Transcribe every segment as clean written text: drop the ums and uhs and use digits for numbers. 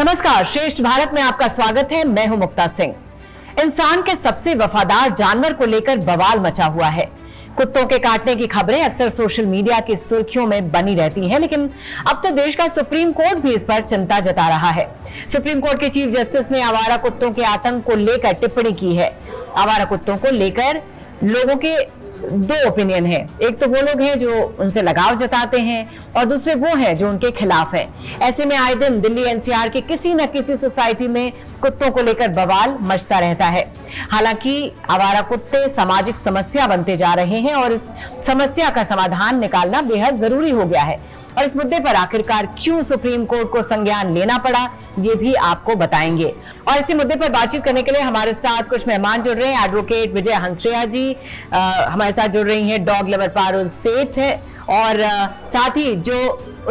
नमस्कार, श्रेष्ठ भारत में आपका स्वागत है। मैं हूं मुक्ता सिंह। इंसान के सबसे वफादार जानवर को लेकर बवाल मचा हुआ है। कुत्तों के काटने की खबरें अक्सर सोशल मीडिया की सुर्खियों में बनी रहती हैं, लेकिन अब तो देश का सुप्रीम कोर्ट भी इस पर चिंता जता रहा है। सुप्रीम कोर्ट के चीफ जस्टिस ने आवारा कुत्तों के आतंक को लेकर टिप्पणी की है। आवारा कुत्तों को लेकर लोगों के दो ओपिनियन है। एक तो वो लोग हैं जो उनसे लगाव जताते हैं और दूसरे वो हैं जो उनके खिलाफ हैं। ऐसे में आए दिन दिल्ली एनसीआर की किसी न किसी सोसाइटी में कुत्तों को लेकर बवाल मचता रहता है। हालांकि आवारा कुत्ते सामाजिक समस्या बनते जा रहे हैं और इस समस्या का समाधान निकालना बेहद जरूरी हो गया है। और इस मुद्दे पर आखिरकार क्यों सुप्रीम कोर्ट को संज्ञान लेना पड़ा, ये भी आपको बताएंगे। और इसी मुद्दे पर बातचीत करने के लिए हमारे साथ कुछ मेहमान जुड़ रहे हैं। एडवोकेट विजय हंसराय जी हमारे साथ जुड़ रही हैं, डॉग लवर पारुल सेठ है और साथ ही जो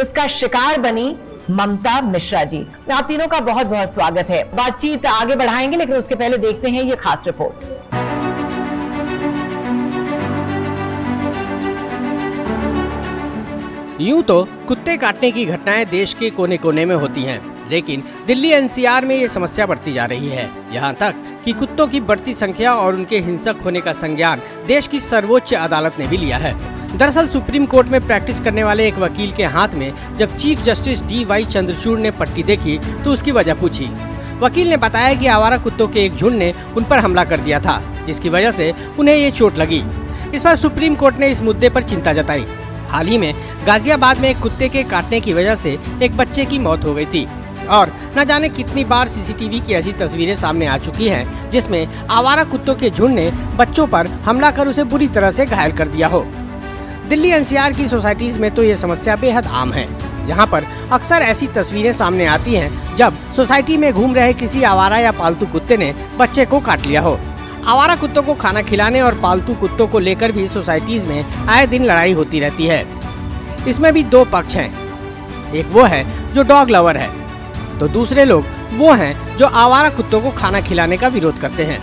उसका शिकार बनी ममता मिश्रा जी। आप तीनों का बहुत बहुत स्वागत है। बातचीत आगे बढ़ाएंगे, लेकिन उसके पहले देखते हैं ये खास रिपोर्ट। यूं तो कुत्ते काटने की घटनाएं देश के कोने कोने में होती हैं, लेकिन दिल्ली एनसीआर में ये समस्या बढ़ती जा रही है। यहाँ तक कि कुत्तों की बढ़ती संख्या और उनके हिंसक होने का संज्ञान देश की सर्वोच्च अदालत ने भी लिया है। दरअसल सुप्रीम कोर्ट में प्रैक्टिस करने वाले एक वकील के हाथ में जब चीफ जस्टिस DY चंद्रचूड़ ने पट्टी देखी तो उसकी वजह पूछी। वकील ने बताया कि आवारा कुत्तों के एक झुंड ने उन पर हमला कर दिया था, जिसकी वजह से उन्हें ये चोट लगी। इस पर सुप्रीम कोर्ट ने इस मुद्दे पर चिंता जताई। हाल ही में गाजियाबाद में एक कुत्ते के काटने की वजह से एक बच्चे की मौत हो गई थी और न जाने कितनी बार सीसीटीवी की ऐसी तस्वीरें सामने आ चुकी हैं जिसमें आवारा कुत्तों के झुंड ने बच्चों पर हमला कर उसे बुरी तरह से घायल कर दिया हो। दिल्ली एनसीआर की सोसाइटीज में तो ये समस्या बेहद आम है। यहाँ पर अक्सर ऐसी तस्वीरें सामने आती हैं जब सोसाइटी में घूम रहे किसी आवारा या पालतू कुत्ते ने बच्चे को काट लिया हो। आवारा कुत्तों को खाना खिलाने और पालतू कुत्तों को लेकर भी सोसाइटीज में आए दिन लड़ाई होती रहती है। इसमें भी दो पक्ष हैं। एक वो है जो डॉग लवर है, तो दूसरे लोग वो हैं जो आवारा कुत्तों को खाना खिलाने का विरोध करते हैं।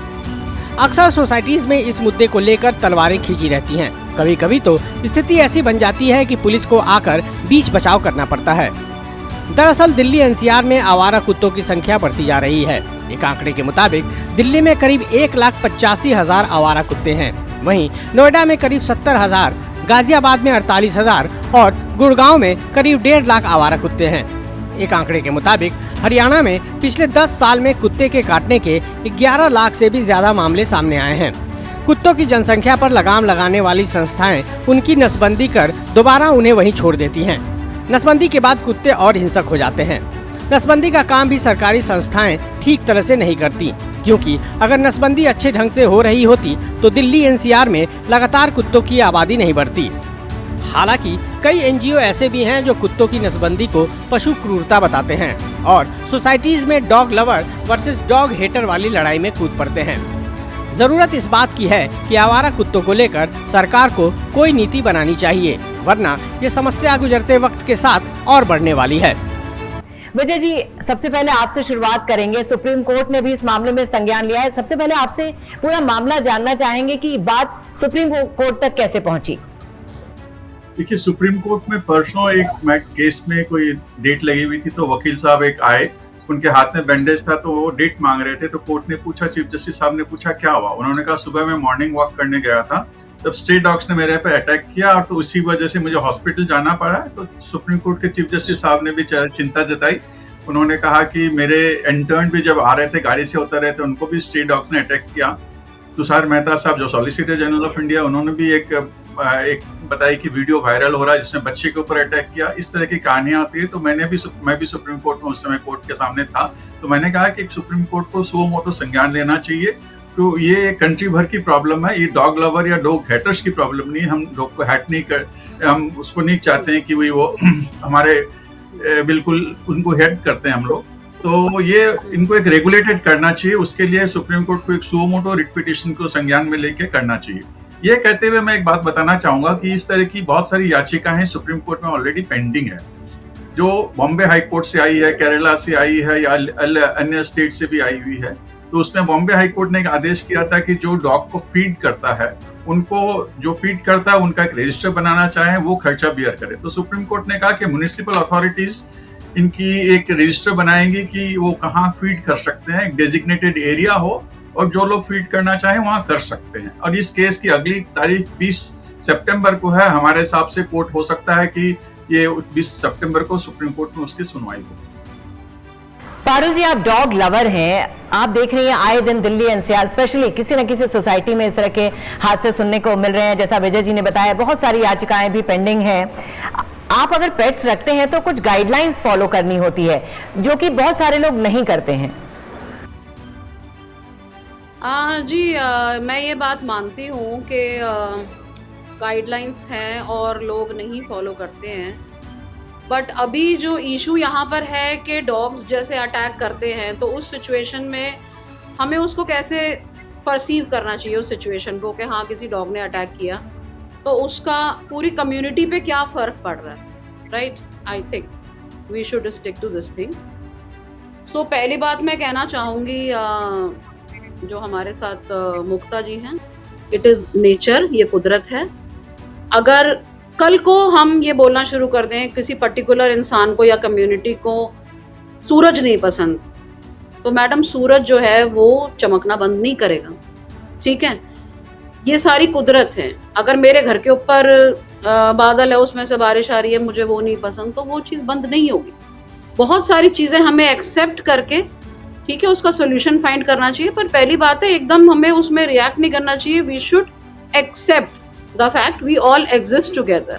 अक्सर सोसाइटीज में इस मुद्दे को लेकर तलवारें खींची रहती हैं। कभी कभी तो स्थिति ऐसी बन जाती है कि पुलिस को आकर बीच बचाव करना पड़ता है। दरअसल दिल्ली एनसीआर में आवारा कुत्तों की संख्या बढ़ती जा रही है। एक आंकड़े के मुताबिक दिल्ली में करीब 1,85,000 आवारा कुत्ते हैं। वहीं नोएडा में करीब 70,000, गाजियाबाद में 48,000 और गुड़गांव में करीब 1.5 लाख आवारा कुत्ते हैं। एक आंकड़े के मुताबिक हरियाणा में पिछले 10 साल में कुत्ते के काटने के 11 लाख से भी ज्यादा मामले सामने आए हैं। कुत्तों की जनसंख्या पर लगाम लगाने वाली संस्थाएं उनकी नसबंदी कर दोबारा उन्हें वहीं छोड़ देती हैं। नसबंदी के बाद कुत्ते और हिंसक हो जाते हैं। नसबंदी का काम भी सरकारी संस्थाएं ठीक तरह से नहीं करती, क्योंकि अगर नसबंदी अच्छे ढंग से हो रही होती तो दिल्ली एनसीआर में लगातार कुत्तों की आबादी नहीं बढ़ती। हालांकि कई एनजीओ ऐसे भी हैं जो कुत्तों की नसबंदी को पशु क्रूरता बताते हैं और सोसाइटीज में dog lover versus dog hater वाली लड़ाई में कूद पड़ते हैं। जरूरत इस बात की है कि आवारा कुत्तों को लेकर सरकार को कोई नीति बनानी चाहिए, वरना ये समस्या गुजरते वक्त के साथ और बढ़ने वाली है। विजय जी, सबसे पहले आपसे शुरुआत करेंगे। सुप्रीम कोर्ट ने भी इस मामले में संज्ञान लिया है। सबसे पहले आपसे पूरा मामला जानना चाहेंगे कि बात सुप्रीम कोर्ट तक कैसे पहुंची। देखिए, सुप्रीम कोर्ट में परसों एक केस में कोई डेट लगी हुई थी, तो वकील साहब एक आए, उनके हाथ में बैंडेज था, तो वो डेट मांग रहे थे। तो कोर्ट ने पूछा, चीफ जस्टिस साहब ने पूछा क्या हुआ। उन्होंने कहा सुबह मैं मॉर्निंग वॉक करने गया था, तब स्ट्रे डॉग्स ने मेरे पे अटैक किया और तो उसी वजह से मुझे हॉस्पिटल जाना पड़ा। तो सुप्रीम कोर्ट के चीफ जस्टिस साहब ने भी चिंता जताई। उन्होंने कहा कि मेरे इंटर्न भी जब आ रहे थे, गाड़ी से उतर रहे थे, उनको भी स्ट्रे डॉग्स ने अटैक किया। तुषार मेहता साहब जो सॉलिसिटर जनरल ऑफ इंडिया, उन्होंने भी एक बताई कि वीडियो वायरल हो रहा है जिसमें बच्चे के ऊपर अटैक किया। इस तरह की कहानियां आती है। तो मैं भी सुप्रीम कोर्ट में उस समय कोर्ट के सामने था, तो मैंने कहा कि सुप्रीम कोर्ट को सुओ मोटो संज्ञान लेना चाहिए। तो ये कंट्री भर की प्रॉब्लम है, ये डॉग लवर या डॉग हेटर्स की प्रॉब्लम नहीं है। हम डॉग को हैट नहीं कर, हम उसको नहीं चाहते हैं कि वो हमारे बिल्कुल उनको हेट करते हैं हम लोग। तो ये इनको एक रेगुलेटेड करना चाहिए। उसके लिए सुप्रीम कोर्ट को एक सुओ मोटो रिट पिटीशन को संज्ञान में लेके करना चाहिए। ये कहते हुए मैं एक बात बताना चाहूंगा कि इस तरह की बहुत सारी याचिकाएं सुप्रीम कोर्ट में ऑलरेडी पेंडिंग है, जो बॉम्बे हाई कोर्ट से आई है, केरला से आई है या अन्य स्टेट से भी आई हुई है। तो उसमें बॉम्बे हाई कोर्ट ने एक आदेश किया था कि जो डॉग को फीड करता है, उनको जो फीड करता है उनका एक रजिस्टर बनाना चाहे, वो खर्चा बियर करे। तो सुप्रीम कोर्ट ने कहा कि म्युनिसिपल अथॉरिटीज इनकी एक रजिस्टर बनाएंगी कि वो कहाँ फीड कर सकते हैं, एक डेजिग्नेटेड एरिया हो और जो लोग फीड करना चाहें वहाँ कर सकते हैं। और इस केस की अगली तारीख 20 सितंबर को है। हमारे हिसाब से कोर्ट हो सकता है कि ये 20 सितंबर को सुप्रीम कोर्ट में उसकी सुनवाई हो। पारुल जी, आप डॉग लवर हैं, आप देख रही हैं आए दिन दिल्ली एनसीआर स्पेशली किसी न किसी सोसाइटी में इस तरह के हादसे सुनने को मिल रहे हैं। जैसा विजय जी ने बताया, बहुत सारी याचिकाएं भी पेंडिंग हैं। आप अगर पेट्स रखते हैं तो कुछ गाइडलाइंस फॉलो करनी होती है, जो कि बहुत सारे लोग नहीं करते हैं। मैं ये बात मानती हूँ कि गाइडलाइंस हैं और लोग नहीं फॉलो करते हैं, बट अभी जो इशू यहाँ पर है कि डॉग्स जैसे अटैक करते हैं, तो उस सिचुएशन में हमें उसको कैसे परसीव करना चाहिए, उस सिचुएशन को कि हाँ किसी डॉग ने अटैक किया तो उसका पूरी कम्युनिटी पे क्या फ़र्क पड़ रहा है, right. I think we should stick to this thing. So पहली बात मैं कहना चाहूँगी, जो हमारे साथ मुक्ता जी हैं, इट इज़ नेचर, ये कुदरत है। अगर कल को हम ये बोलना शुरू कर दें किसी पर्टिकुलर इंसान को या कम्युनिटी को सूरज नहीं पसंद, तो मैडम सूरज जो है वो चमकना बंद नहीं करेगा, ठीक है। ये सारी कुदरत है। अगर मेरे घर के ऊपर बादल है, उसमें से बारिश आ रही है, मुझे वो नहीं पसंद, तो वो चीज़ बंद नहीं होगी। बहुत सारी चीज़ें हमें एक्सेप्ट करके, ठीक है, उसका सोल्यूशन फाइंड करना चाहिए। पर पहली बात है, एकदम हमें उसमें रिएक्ट नहीं करना चाहिए। We should accept the fact we all exist together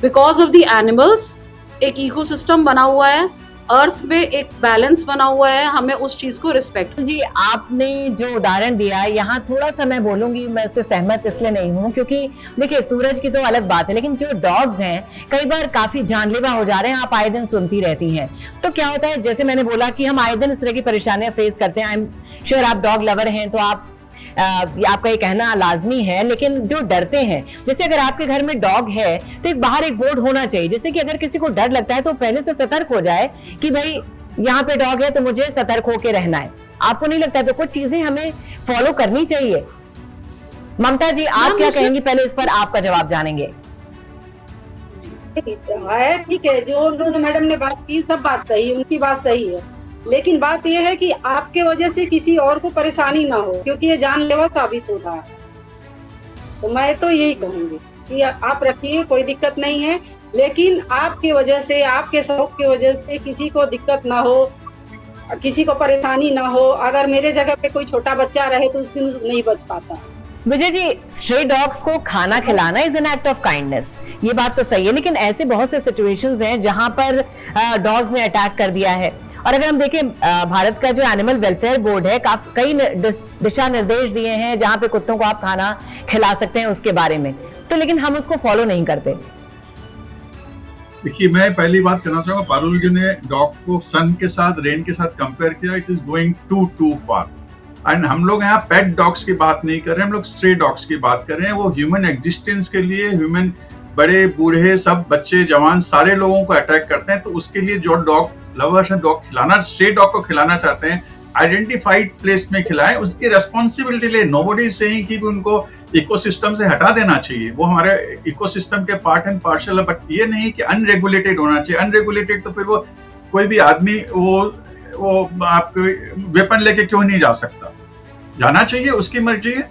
because of the animals। एक इकोसिस्टम बना हुआ है, अर्थ में एक बैलेंस बना हुआ है, हमें उस चीज को रिस्पेक्ट। जी, आपने जो उदाहरण दिया, यहाँ थोड़ा सा मैं बोलूंगी, मैं उससे सहमत इसलिए नहीं हूँ क्योंकि देखिए सूरज की तो अलग बात है, लेकिन जो डॉग्स हैं कई बार काफी जानलेवा हो जा रहे हैं। आप आए दिन सुनती रहती हैं, तो क्या होता है, जैसे मैंने बोला कि हम आए दिन इस तरह की परेशानियां फेस करते हैं। आई एम श्योर आप डॉग लवर हैं, तो आपका ये कहना लाजमी है। लेकिन जो डरते हैं, जैसे अगर आपके घर में डॉग है तो एक बाहर एक बोर्ड होना चाहिए, जैसे कि अगर किसी को डर लगता है तो पहले से सतर्क हो जाए कि भाई यहाँ पे डॉग है तो मुझे सतर्क होके रहना है। आपको नहीं लगता है? तो कुछ चीजें हमें फॉलो करनी चाहिए। ममता जी, आप क्या कहेंगी? पहले इस पर आपका जवाब जानेंगे। ठीक है, जो उन्होंने मैडम ने बात की, सब बात सही है, उनकी बात सही है, लेकिन बात यह है कि आपके वजह से किसी और को परेशानी ना हो, क्योंकि ये जानलेवा साबित हो रहा है। तो मैं तो यही कहूंगी कि आप रखिए, कोई दिक्कत नहीं है, लेकिन आपकी वजह से, आपके शौक की वजह से किसी को दिक्कत ना हो, किसी को परेशानी ना हो। अगर मेरे जगह पे कोई छोटा बच्चा रहे तो उस दिन नहीं बच पाता। विजय जी, स्ट्रे डॉग्स को खाना खिलाना is an act of kindness, ये बात तो सही है, लेकिन ऐसे बहुत से सिचुएशंस हैं जहां पर डॉग्स ने अटैक कर दिया है। और अगर हम देखें, भारत का जो एनिमल वेलफेयर बोर्ड है, कई दिशा निर्देश दिए हैं जहां पे कुत्तों को आप खाना खिला सकते हैं उसके बारे में, तो लेकिन हम उसको फॉलो नहीं करते। देखिए, मैं पहली बात करना चाहूंगा, पारुल जी ने डॉग को सन के साथ, रेन के साथ कंपेयर किया। It is going to far. And हम लोग यहाँ पेट डॉग्स की बात नहीं कर रहे हैं, हम लोग स्ट्रे डॉग्स की बात कर रहे हैं। वो ह्यूमन एग्जिस्टेंस के लिए, ह्यूमन बड़े बूढ़े सब, बच्चे जवान, सारे लोगों को अटैक करते हैं। तो उसके लिए जो डॉग लवर्स हैं, डॉग खिलाना, स्ट्रे डॉग को खिलाना चाहते हैं, आइडेंटिफाइड प्लेस में खिलाएं, उसकी रेस्पॉन्सिबिलिटी ले। नोबडी इज सेइंग कि उनको इकोसिस्टम से हटा देना चाहिए, वो हमारे इकोसिस्टम के पार्ट एंड पार्शल है, बट ये नहीं कि अनरेगुलेटेड होना चाहिए। अनरेगुलेटेड तो फिर वो कोई भी आदमी वो आपके वेपन लेके क्यों नहीं जा सकता? जाना चाहिए, उसकी मर्जी है।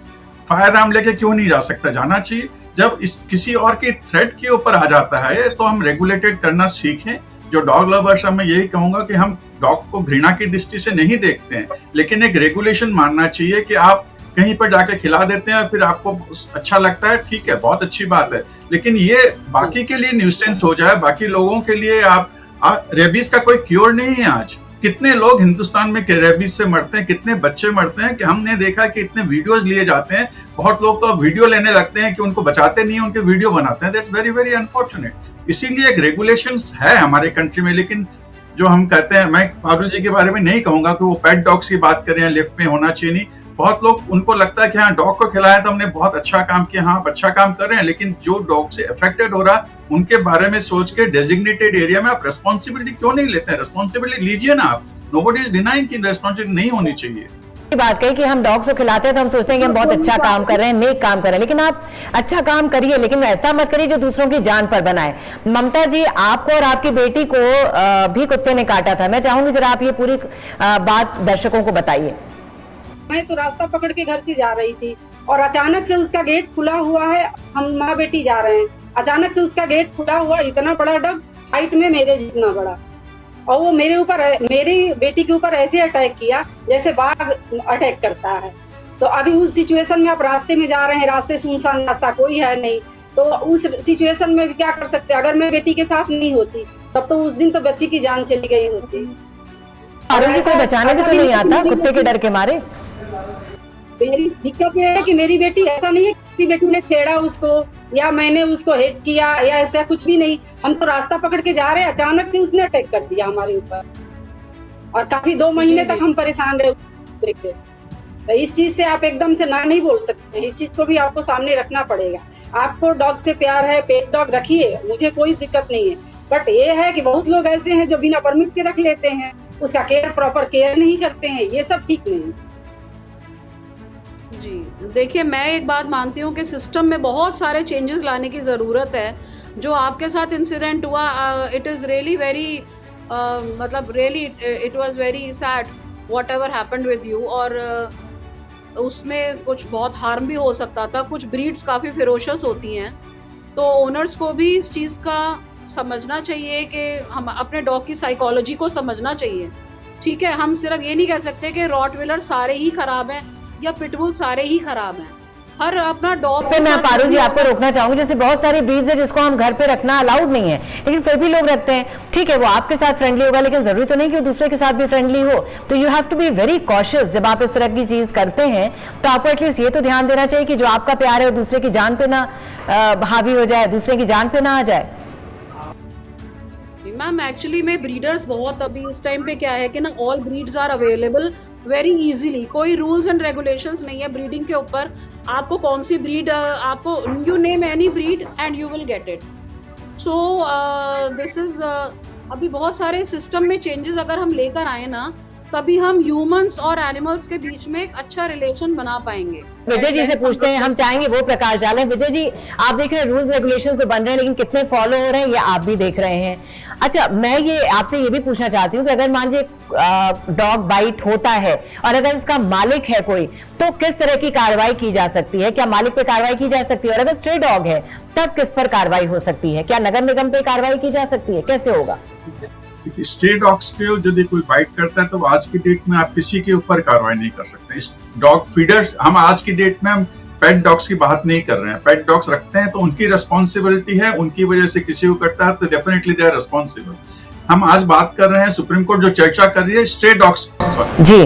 फायर आर्म लेके क्यों नहीं जा सकता? जाना चाहिए। जब इस किसी और की थ्रेट के ऊपर आ जाता है तो हम रेगुलेटेड करना सीखें। जो डॉग लवर्स, मैं यही कहूंगा कि हम डॉग को घृणा की दृष्टि से नहीं देखते हैं, लेकिन एक रेगुलेशन मानना चाहिए कि आप कहीं पर जाके खिला देते हैं और फिर आपको अच्छा लगता है, ठीक है, बहुत अच्छी बात है, लेकिन ये बाकी के लिए न्यूसेंस हो जाए, बाकी लोगों के लिए। आप रेबीज का कोई क्योर नहीं है आज। कितने लोग हिंदुस्तान में रेबीज से मरते हैं, कितने बच्चे मरते हैं, कि हमने देखा कि इतने वीडियोस लिए जाते हैं। बहुत लोग तो अब वीडियो लेने लगते हैं कि उनको बचाते नहीं है, उनके वीडियो बनाते हैं। That's very very unfortunate. इसीलिए एक रेगुलेशंस है हमारे कंट्री में, लेकिन जो हम कहते हैं, मैं पारुल जी के बारे में नहीं कहूंगा कि वो पेट डॉग्स की बात कर रहे हैं, लिफ्ट में होना चाहिए नहीं। बहुत लोग, उनको लगता है कि हाँ डॉग को खिलाया तो हमने बहुत अच्छा काम किया। हाँ, अच्छा काम कर रहे हैं, लेकिन जो डॉग से अफेक्टेड हो रहा उनके बारे में सोच के डेजिग्नेटेड एरिया में आप रेस्पॉन्सिबिलिटी क्यों नहीं लेते हैं? रेस्पॉन्सिबिलिटी लीजिए ना आप। नोबडी इज डिनाइंग कि रेस्पॉन्सिबिलिटी नहीं होनी चाहिए। बात कही कि हम डॉग्स को खिलाते हैं तो हम सोचते हैं कि हम बहुत अच्छा काम कर रहे हैं, नेक काम कर रहे हैं, लेकिन आप अच्छा काम करिए, लेकिन ऐसा मत करिए जो दूसरों की जान पर बनाए। ममता जी, आपको और आपकी बेटी को भी कुत्ते ने काटा था। मैं चाहूंगी जरा आप ये पूरी बात दर्शकों को बताइए। मैं तो रास्ता पकड़ के घर से जा रही थी और अचानक से उसका गेट खुला हुआ है, हम माँ बेटी जा रहे हैं, अचानक से उसका गेट खुला हुआ, इतना बड़ा डॉग, हाइट में मेरे जितना बड़ा, और वो मेरे ऊपर, मेरी बेटी के ऊपर ऐसे अटैक किया जैसे बाघ अटैक करता है। तो अभी उस सिचुएशन में आप रास्ते में जा रहे हैं, रास्ते सुनसान रास्ता, कोई है नहीं, तो उस सिचुएशन में क्या कर सकते हैं? अगर मैं बेटी के साथ नहीं होती तब तो उस दिन तो बच्ची की जान चली गई होती। आरोग्य को बचाने भी तो नहीं आता कुत्ते के डर के मारे। मेरी दिक्कत ये है कि मेरी बेटी, ऐसा नहीं है कि बेटी ने छेड़ा उसको या मैंने उसको हिट किया या ऐसा कुछ भी नहीं। हम तो रास्ता पकड़ के जा रहे हैं, अचानक से उसने अटैक कर दिया हमारे ऊपर और काफी 2 महीने तक हम परेशान रहे देखे। तो इस चीज से आप एकदम से ना नहीं बोल सकते हैं, इस चीज को भी आपको सामने रखना पड़ेगा। आपको डॉग से प्यार है, पेट डॉग रखिए, मुझे कोई दिक्कत नहीं है, बट ये है कि बहुत लोग ऐसे हैं जो बिना परमिट के रख लेते हैं, उसका केयर, प्रॉपर केयर नहीं करते हैं, ये सब ठीक नहीं है। जी, देखिए, मैं एक बात मानती हूँ कि सिस्टम में बहुत सारे चेंजेस लाने की ज़रूरत है। जो आपके साथ इंसिडेंट हुआ, इट इज़ रियली वेरी, मतलब really it was very sad what ever happened with you, और उसमें कुछ बहुत हार्म भी हो सकता था। कुछ ब्रीड्स काफ़ी फिरोशस होती हैं, तो ओनर्स को भी इस चीज़ का समझना चाहिए कि हम अपने डॉग की साइकोलॉजी को समझना चाहिए। ठीक है, हम सिर्फ ये नहीं कह सकते कि रॉटविलर सारे ही खराब हैं या पिटबुल सारे ही खराब हैं। हर अपना डॉग पे मैं पारू जी आपको रोकना चाहूंगी, जैसे बहुत सारी ब्रीड्स है जिसको हम घर पे रखना अलाउड नहीं है, लेकिन फिर भी लोग रखते हैं। ठीक है, वो आपके साथ फ्रेंडली होगा, लेकिन जरूरी तो नहीं कि वो दूसरे के साथ भी फ्रेंडली हो। तो you have to be very cautious जब आप इस तरह की चीज करते हैं। तो आपको एटलीस्ट ये तो ध्यान देना चाहिए कि जो आपका प्यार है वो दूसरे की जान पे ना हावी हो जाए, दूसरे की जान पे ना आ जाए। मैम, एक्चुअली में ब्रीडर्स बहुत, अभी इस टाइम पे क्या है कि ना all breeds are available very easily. कोई रूल्स एंड रेगुलेशंस नहीं है ब्रीडिंग के ऊपर। आपको कौन सी ब्रीड, आपको you name any breed and you will get it. So this is, अभी बहुत सारे सिस्टम में चेंजेस अगर हम लेकर आए ना, तभी हम ह्यूमंस और एनिमल्स के बीच में एक अच्छा रिलेशन बना पाएंगे। विजय जी से पूछते हैं, हम चाहेंगे वो प्रकाश डालें। विजय जी, आप देख रहे हैं रूल्स रेगुलेशंस तो बन रहे हैं, लेकिन कितने फॉलो हो रहे हैं ये आप भी देख रहे हैं। अच्छा, मैं ये आपसे ये भी पूछना चाहती हूँ कि अगर मान लीजिए डॉग बाइट होता है और अगर उसका मालिक है कोई, तो किस तरह की कार्रवाई की जा सकती है? क्या मालिक पे कार्रवाई की जा सकती है? और अगर स्ट्रे डॉग है तब किस पर कार्रवाई हो सकती है? क्या नगर निगम पे कार्रवाई की जा सकती है? कैसे होगा? स्ट्रे डॉग्स के यदि कोई बाइट करता है तो आज की डेट में आप किसी के ऊपर कार्रवाई नहीं कर सकते। डॉग फीडर्स, हम आज की डेट में हम पेट डॉग्स की बात नहीं कर रहे हैं। पेट डॉग्स रखते हैं तो उनकी रिस्पॉन्सिबिलिटी है, उनकी वजह से किसी को करता है तो डेफिनेटली दे आर रिस्पॉन्सिबल। हम आज बात कर रहे हैं, सुप्रीम कोर्ट जो चर्चा कर रही है स्ट्रे डॉग्स जी,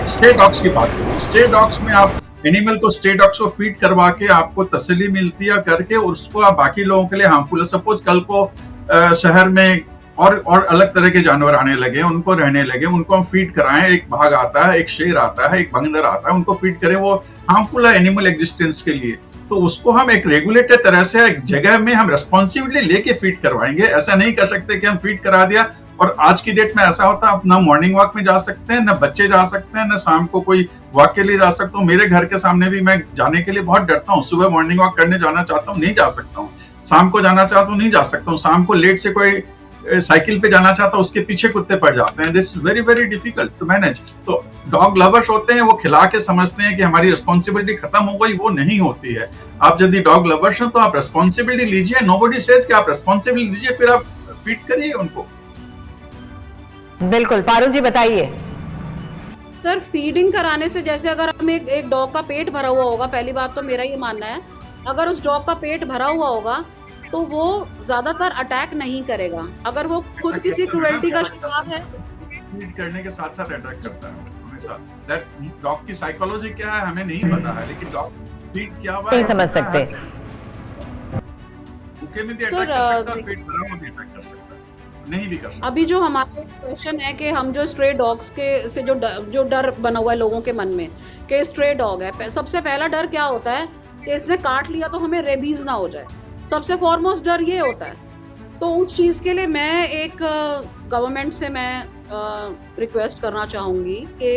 स्ट्रे डॉग्स की बात कर रही है। स्ट्रे डॉग्स में आप एनिमल को, स्ट्रे डॉग्स को फीड करवा के आपको तसल्ली मिलती है करके, और उसको आप बाकी लोगों के लिए हार्मफुल है। सपोज कल को शहर में और अलग तरह के जानवर आने लगे, उनको रहने लगे, उनको हम फीड कराएं, एक बाघ आता है, एक शेर आता है, एक बंदर आता है, उनको फीड करें, वो हार्मफुल है एनिमल एग्जिस्टेंस के लिए, तो उसको हम एक रेगुलेटेड तरह से एक जगह में हम रेस्पॉन्सिबिलिटी लेके फीड करवाएंगे। ऐसा नहीं कर सकते कि हम फीड करा दिया। और आज की डेट में ऐसा होता है, आप ना मॉर्निंग वॉक में जा सकते हैं, ना बच्चे जा सकते हैं, ना शाम को कोई वॉक के लिए जा सकता हूँ। मेरे घर के सामने भी मैं जाने के लिए बहुत डरता हूँ। सुबह मॉर्निंग वॉक करने जाना चाहता हूँ, नहीं जा सकता हूँ। शाम को जाना चाहता हूँ, नहीं जा सकता हूँ। शाम को लेट से कोई साइकिल पे जाना चाहता है, उसके पीछे कुत्ते पड़ जाते हैं। This very very difficult to manage. तो डॉग लवर्स होते हैं, वो खिला के समझते हैं कि हमारी रिस्पॉन्सिबिलिटी खत्म हो गई, वो नहीं होती है। आप यदि डॉग लवर्स हैं तो आप रिस्पॉन्सिबिलिटी लीजिए। नोबडी सेज कि आप रिस्पॉन्सिबिलिटी लीजिए फिर आप फीड करिए उनको। बिल्कुल, पारू जी बताइए। सर, फीडिंग कराने से, जैसे अगर हम एक डॉग का पेट भरा हुआ होगा, पहली बात तो मेरा ये मानना है, अगर उस डॉग का पेट भरा हुआ होगा तो वो ज्यादातर अटैक नहीं करेगा। अगर वो खुद किसी क्रूएल्टी का शिकार है, फीड करने के साथ साथ अटैक करता है हमेशा। दैट डॉग की साइकोलॉजी क्या है हमें नहीं पता है, लेकिन डॉग फीड क्या हुआ नहीं समझ सकते। भूखे में भी अटैक कर सकता है, पेट भरा हुआ भी अटैक कर सकता है, नहीं भी कर सकता। अभी जो हमारा क्वेश्चन है कि हम जो स्ट्रे डॉग्स के से जो डर बना हुआ है लोगों के मन में कि स्ट्रे डॉग है, सबसे पहला डर क्या होता है कि इसने काट लिया तो हमें रेबीज ना हो जाए। सबसे फॉरमोस्ट डर ये होता है। तो उस चीज़ के लिए मैं एक गवर्नमेंट से मैं रिक्वेस्ट करना चाहूँगी कि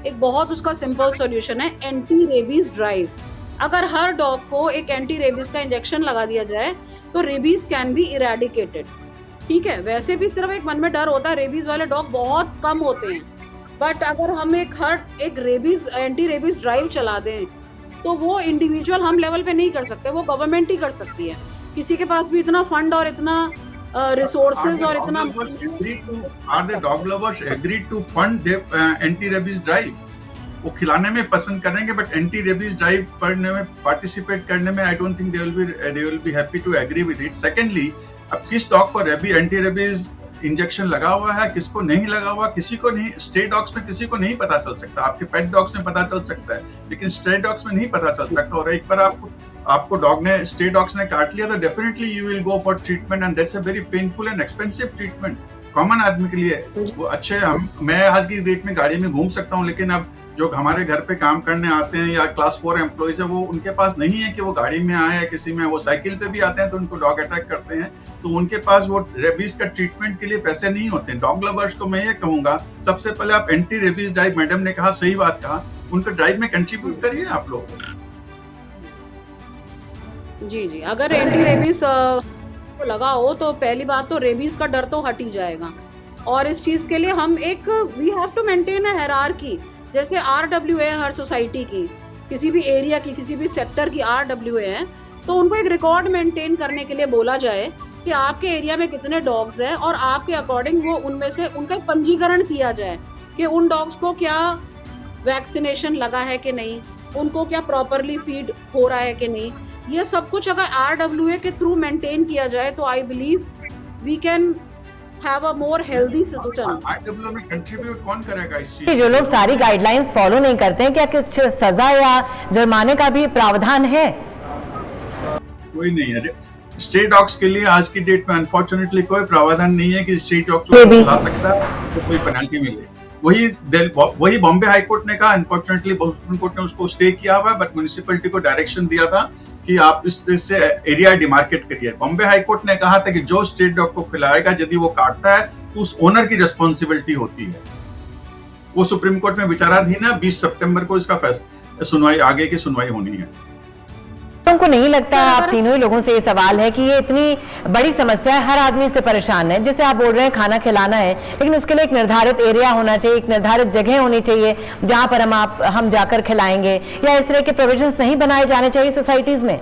एक बहुत उसका सिंपल सॉल्यूशन है एंटी रेबीज ड्राइव। अगर हर डॉग को एक एंटी रेबीज का इंजेक्शन लगा दिया जाए तो रेबीज कैन बी इरेडिकेटेड। ठीक है, वैसे भी सिर्फ एक मन में डर होता है, रेबीज वाले डॉग बहुत कम होते हैं, बट अगर हम एक रेबीज एंटी रेबीज ड्राइव चला दें तो वो इंडिविजुअल हम लेवल पे नहीं कर सकते, वो गवर्नमेंट ही कर सकती है। किसी के पास भी इतना फंड और इतना रिसोर्सेज और इतना are the dog lovers agreed to fund anti rabies drive? वो खिलाने में पसंद करेंगे बट एंटी रेबीज ड्राइव करने में पार्टिसिपेट करने में I don't think they will be happy to agree with it. Secondly, अब किस डॉग पर एंटी रेबीज इंजेक्शन लगा हुआ है, किसको नहीं लगा हुआ, किसी को नहीं, स्ट्रे डॉग्स में किसी को नहीं पता चल सकता। आपके पेट डॉग्स में पता चल सकता है लेकिन स्ट्रे डॉग्स में नहीं पता चल सकता। और एक बार आपको डॉग ने, स्ट्रे डॉग्स ने काट लिया तो definitely you will go for treatment and that's a very painful and expensive treatment common आदमी के लिए। वो अच्छे, मैं आज की डेट में गाड़ी में घूम सकता हूँ लेकिन अब जो हमारे घर पे काम करने आते हैं या क्लास 4 एम्प्लॉइज है, वो उनके पास नहीं है कि वो गाड़ी में आए या किसी में, वो साइकिल पे भी आते हैं तो उनको डॉग अटैक करते हैं, तो उनके पास वो रेबीज का ट्रीटमेंट के लिए पैसे नहीं होते। डॉग लवर्स को मैं ये कहूंगा, सबसे पहले आप एंटी रेबीज ड्राइव, मैडम ने कहा, सही बात कहा, उनको ड्राइव में कंट्रीब्यूट करिए आप लोग। जी, अगर एंटी रेबीज लगा हो तो पहली बात तो रेबीज का डर तो हट ही जाएगा। और इस चीज के लिए हम एक we have to maintain a hierarchy. जैसे RWA हर सोसाइटी की, किसी भी एरिया की, किसी भी सेक्टर की RWA है, तो उनको एक रिकॉर्ड मेंटेन करने के लिए बोला जाए कि आपके एरिया में कितने डॉग्स हैं और आपके अकॉर्डिंग वो उनमें से उनका एक पंजीकरण किया जाए कि उन डॉग्स को क्या वैक्सीनेशन लगा है कि नहीं, उनको क्या प्रॉपरली फीड हो रहा है कि नहीं। ये सब कुछ अगर RWA के थ्रू मेंटेन किया जाए तो I believe we can have a more healthy system. RWA में कंट्रीब्यूट कौन करेगा इस चीज? जो लोग सारी गाइडलाइंस फॉलो नहीं करते हैं, क्या कुछ सजा या जुर्माने का भी प्रावधान है? कोई नहीं है। स्ट्रे डॉग्स के लिए आज की डेट में अनफॉर्चुनेटली कोई प्रावधान नहीं है कि स्ट्रे डॉग्स को खिला सकता है तो कोई पेनल्टी मिले। वही बॉम्बे हाई कोर्ट ने कहा, अनफॉर्चुनेटली सुप्रीम कोर्ट ने उसको स्टे किया हुआ है, बट म्युनिसिपैलिटी को डायरेक्शन दिया था कि आप इससे एरिया डिमार्केट करिए। बॉम्बे हाई कोर्ट ने कहा था कि जो स्ट्रीट डॉग को खिलाएगा यदि वो काटता है तो उस ओनर की रिस्पॉन्सिबिलिटी होती है। वो सुप्रीम कोर्ट में विचाराधीन है, 20 सितंबर को इसका सुनवाई, आगे की सुनवाई होनी है। तुमको नहीं लगता, आप तीनों ही लोगों से ये सवाल है कि ये इतनी बड़ी समस्या है, हर आदमी से परेशान है, जैसे आप बोल रहे हैं खाना खिलाना है, लेकिन उसके लिए एक निर्धारित एरिया होना चाहिए, एक निर्धारित जगह होनी चाहिए जहां पर हम जाकर खिलाएंगे, या इस तरह के प्रोविजंस नहीं बनाए जाने चाहिए सोसाइटीज में?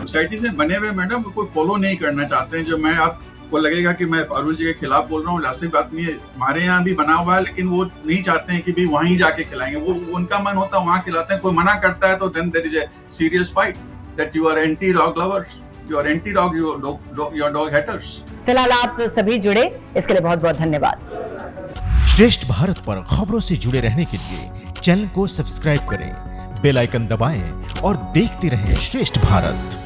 सोसाइटीज में बने हुए मैडम कोई फॉलो नहीं करना चाहते हैं। जो मैं आपको लगेगा कि मैं पारुल जी के खिलाफ बोल रहा हूँ, ऐसी बात नहीं है। हमारे यहाँ भी बना हुआ है लेकिन वो नहीं चाहते हैं कि भी वहीं जाके खिलाएंगे, वो उनका मन होता है वहाँ खिलाते हैं। कोई मना करता है तो then there is a serious fight that you are anti dog lovers, you are anti dog, you are dog haters. फिलहाल आप सभी जुड़े, इसके लिए बहुत बहुत धन्यवाद। श्रेष्ठ भारत पर खबरों से जुड़े रहने के लिए चैनल को सब्सक्राइब करें, बेल आइकन दबाएं और देखते रहें श्रेष्ठ भारत।